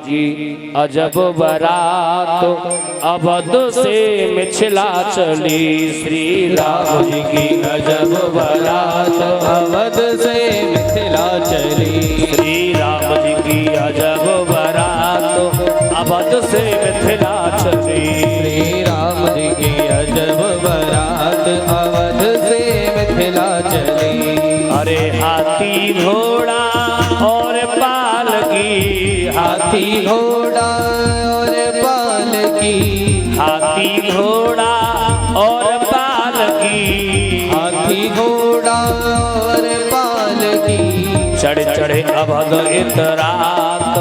की अजब बारात अवध से मिथिला चली। श्री राम जी की अजब बारात अवध से मिथिला चली। श्री राम जी की अजब बारात अवध से मिथिला चली। श्री राम जी की अजब बारात अवध से मिथिला चली। अरे हाथी घोड़ा और पालकी, हाथी घोड़ा और पालकी, हाथी घोड़ा और पालकी, हाथी घोड़ा और पालकी। चढ़ चढ़े अवध इतरात,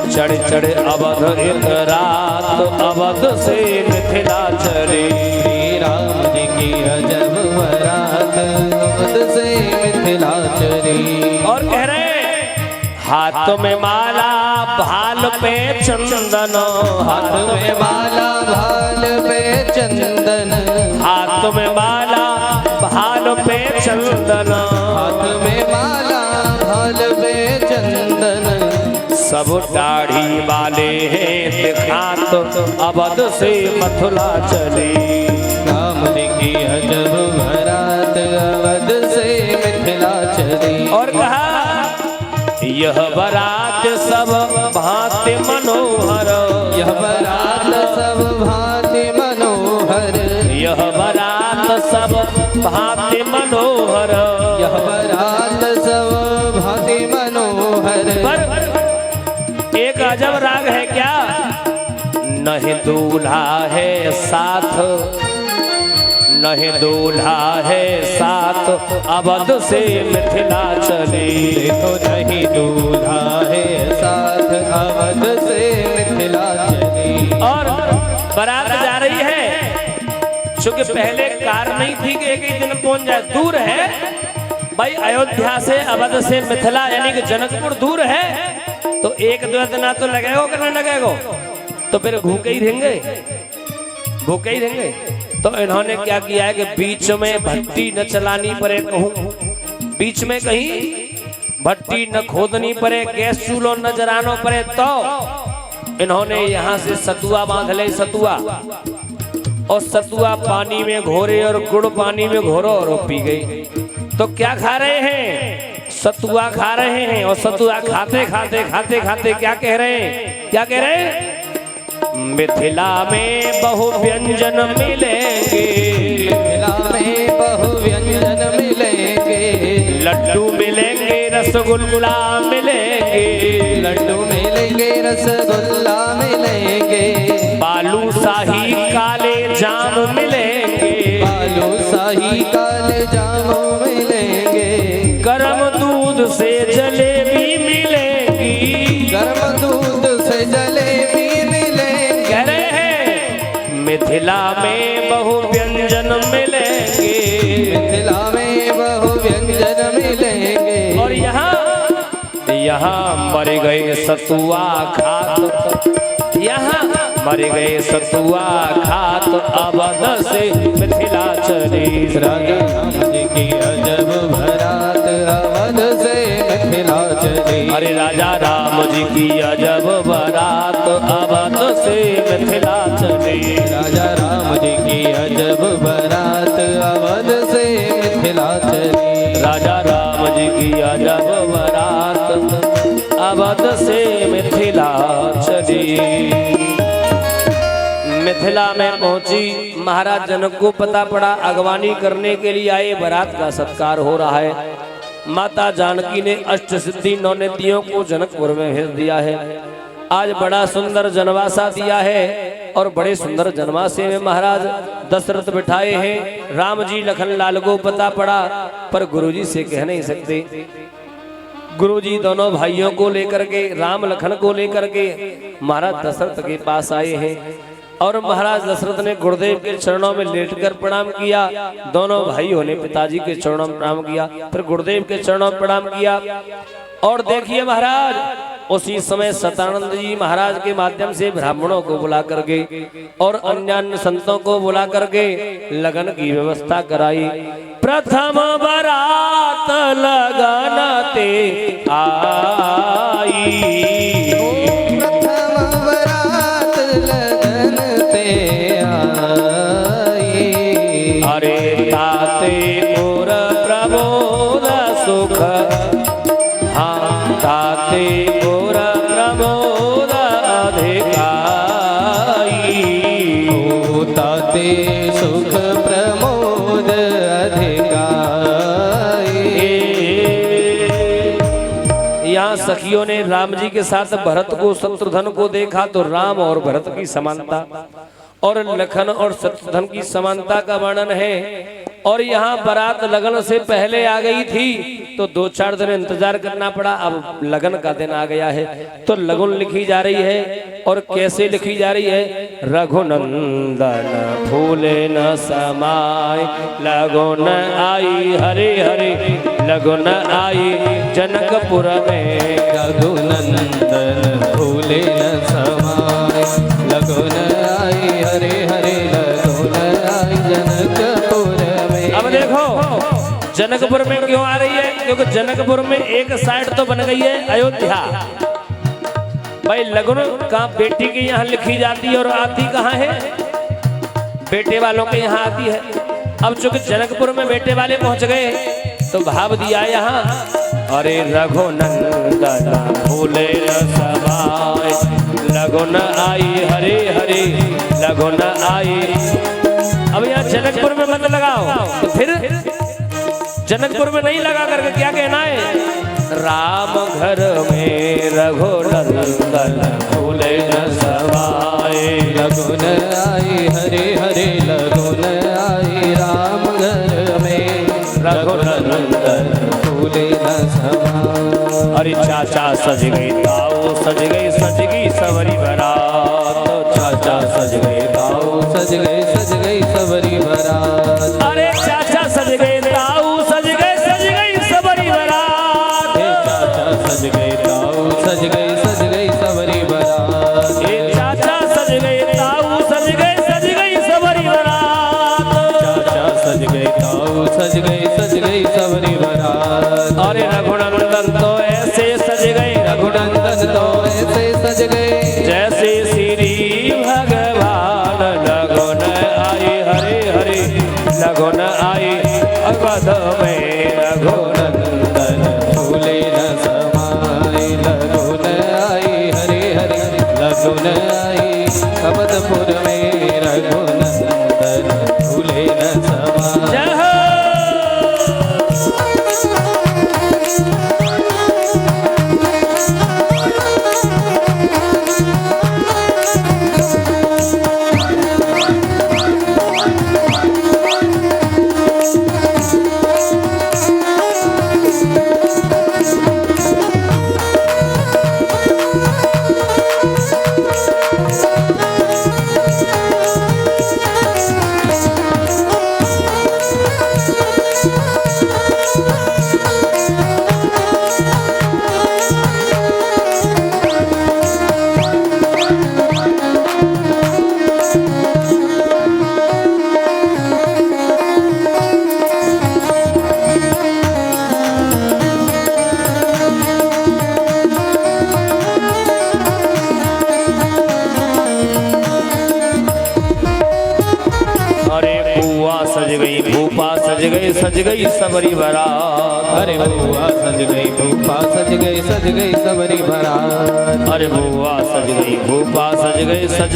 चढ़ चढ़े अवध इतरात अवध से मिथिला चली। श्री राम जी की अजब बारात अवध से मिथिला चली। और कह रहे हाथ में माला भाल पे चंदन, हाथ में माला भाल पे चंदन, हाथ में माला भाल पे चंदन, हाथ में माला भाल पे चंदन। सब दाढ़ी वाले हैं दिखात अवध से मथुरा चली। राम जी की अजब बारात अवध से मिथिला चली। और कहा यह बारात सब भांति मनोहर, यह बारात सब भांति मनोहर, यह बारात सब भांति मनोहर, यह बारात सब भांति मनोहर। पर एक अजब राग है क्या, नहीं दूल्हा है साथ, नहीं दूल्हा है साथ अवध से मिथिला चली। देखो नहीं दूल्हा है साथ अवध से मिथिला चली। और बारात जा रही है, चूंकि पहले कार नहीं थी कि एक ही दिन पहुंच जाए, दूर है भाई, अयोध्या से अवध से मिथिला यानी कि जनकपुर दूर है, तो एक दो दिन तो लगेगा कि नहीं लगेगा, तो फिर भूखे ही रहेंगे, भूखे ही रहेंगे। तो इन्होंने क्या किया है कि बीच में भट्टी न चलानी पड़े, कहूँ बीच में कहीं भट्टी न खोदनी पड़े, गैस चूल्हो न जलाना पड़े, तो इन्होंने यहाँ से सतुआ बांध ले, सतुआ, और सतुआ पानी में घोरे और गुड़ पानी में घोरो और पी गई। तो क्या खा रहे हैं, सतुआ खा रहे हैं, और सतुआ खाते खाते खाते खाते क्या कह रहे हैं, क्या कह रहे हैं, मिथिला में बहु व्यंजन मिलेंगे, मिथिला में बहु व्यंजन मिलेंगे, लड्डू मिलेंगे रसगुल्ला मिलेंगे, लड्डू मिलेंगे रसगुल्ला मिलेंगे, बालूशाही काले जाम मिलेंगे, बालूशाही काले जाम मिलेंगे, गरम दूध से जलेबी मिलेगी, गरम दूध से जलेबी मिथिला में बहु व्यंजन मिलेंगे, मिथिला में बहु व्यंजन मिलेंगे। और यहाँ मर गए सतुआ खात, यहाँ मर गए सतुआ खात अवध से मिथिला चली। राजा राम जी की अजब बारात अवध से मिथिला चली। अरे राजा राम जी की अजब बारात अवध से मिथिला चली। राजा राम जी की अजब बारात अवध से मिथिला चली। राजा राम जी की अजब बारात अवध से मिथिला चली। मिथिला में पहुंची, महाराज जनक को पता पड़ा, अगवानी करने के लिए आए, बारात का सत्कार हो रहा है। माता जानकी ने अष्ट सिद्धि नौ निधियों को जनकपुर में भेज दिया है। आज बड़ा सुंदर जनवासा दिया है, और बड़े सुंदर जनवासे में महाराज दशरथ बिठाए हैं। राम जी लखन लाल को पता पड़ा, पर गुरुजी से कह नहीं सकते। गुरुजी दोनों भाइयों को लेकर के, राम लखन को लेकर के महाराज दशरथ के पास आए हैं, और महाराज दशरथ ने गुरुदेव के चरणों में लेटकर प्रणाम किया। दोनों भाइयों ने पिताजी के चरणों में प्रणाम किया, फिर गुरुदेव के चरणों में प्रणाम किया। और देखिए महाराज, उसी समय सतानंद जी महाराज के माध्यम से ब्राह्मणों को बुला करके और अन्य संतों को बुला करके लगन की व्यवस्था कराई। प्रथम बारात लगन ते आई, सखियों ने राम जी के साथ भरत को शत्रुघ्न को देखा तो राम और भरत की समानता और लखन और शत्रुघ्न की समानता का वर्णन है। और यहाँ बारात लगन से पहले आ गई थी तो 2-4 दिन इंतजार करना पड़ा। अब लगन का दिन आ गया है तो लगन लिखी जा रही है। और कैसे लिखी जा रही है? रघुनंदन फूले न समाय लगन आई हरे हरे लगन आई जनकपुर में। रघुनंदन फूले न समाय लगन आई हरे हरे लगन आई जनकपुर में। अब देखो जनकपुर में क्यों आ रही है? क्योंकि जनकपुर में एक साइड तो बन गई है अयोध्या। भाई लगन का बेटी के यहाँ लिखी जाती है और आती कहाँ है? बेटे वालों के यहाँ आती है। अब चूंकि जनकपुर में बेटे वाले पहुंच गए तो भाव दिया यहाँ, अरे रघुनंदन फूले न समाय लगन आई हरे हरे लगन आई। अब यहाँ जनकपुर में मत लगाओ तो फिर जनकपुर में नहीं लगा करके क्या कहना है? राम घर में रघुनंदन फूले न समाय लगन आई हरे हरे लगन आई राम घर में रघुनंदन फूले न समाय। अरे चाचा सज गई ताऊ सज गई सवरी बारात। चाचा सज गई ताऊ सज गई सवरी बारात। अरे चाचा सज गए ताऊ सज गई सवरी बारात। चाचा सज गई ताऊ सज गई सवरी बारात। चाचा सज गए ताऊ सज गई सवरी बारात। चाचा सज गई ताऊ सज गई सवरी बारात। अरे रघुनंदन तो ऐसे सज गए रघुनंदन तो ऐसे सज गए जैसे श्री भगवान लगन आई हरे हरे लगन आई अवध में रघुनंदन फूले न समाय लगन आई हरे हरे लगन आई अवधपुर में रघुनंदन फूले न समाय। जय हो। सज गई सबरी बारात। अरे बुआ सज गई भूपा सज गई सबरी बारात। अरे बुआ सज गई भूपा सज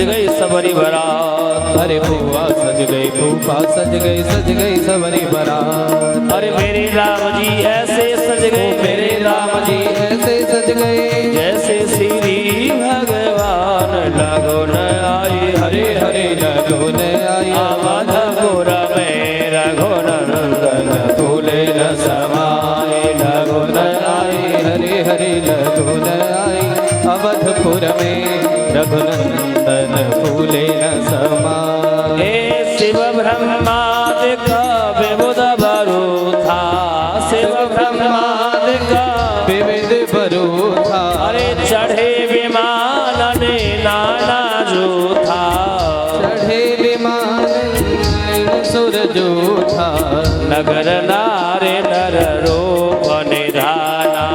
गई सबरी बारात। अरे बुआ सज गई भूपा सज गई सबरी बारात। अरे मेरे राम जी ऐसे सज गए मेरे राम जी ऐसे सज गए जैसे श्री भगवान लगन आई हरे हरे लगन आई अवधपुर में रघुनंदन फूले न समाय लगन आई हरे हरे लगन आई अवधपुर में रघुनंदन फूले न समाय। हे शिव ब्रह्मादि का विबुध बरु था शिव ब्रह्मादि का विविध बरु था। अरे चढ़े विमान ने नाना जो था चढ़े विमान सूरजो था। नगर नारे नर रूप निधाना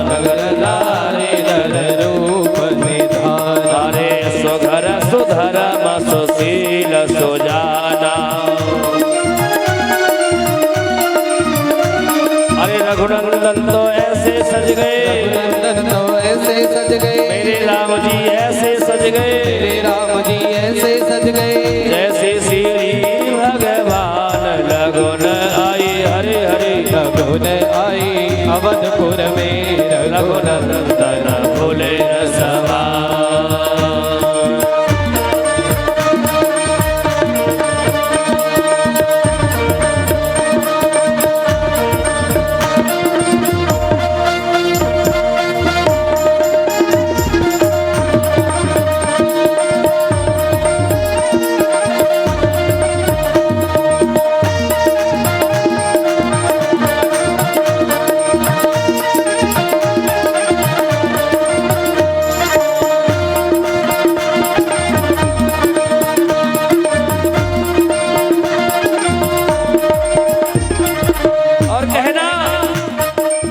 नगर नारे नर रूप निधाना। अरे सुधर सुधर्म सुशील सुजाना। अरे रघुनंदन तो ऐसे सज गए रघुनंदन तो ऐसे सज गए मेरे राम जी ऐसे सज गए मेरे राम जी ऐसे सज गए जैसे श्री भगवान लगन आई हरे हरे लगन आई अवधपुर में रघुनंदन बोले रसवा।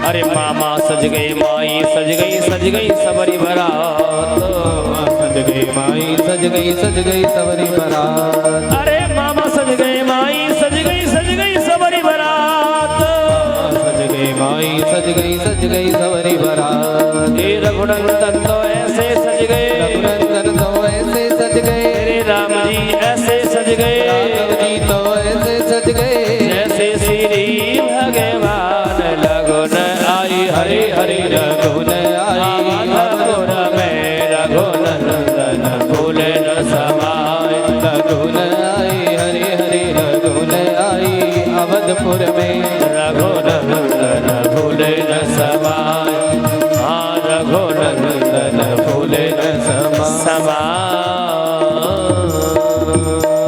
अरे मामा सज गई माई सज गई सबरी बरात। सज गई माई सज गई सबरी बरात। अरे मामा सज गई माई सज गई सबरी बरात। सज गई माई सज गई सबरी बरात। हे रघुनंदन तो ऐसे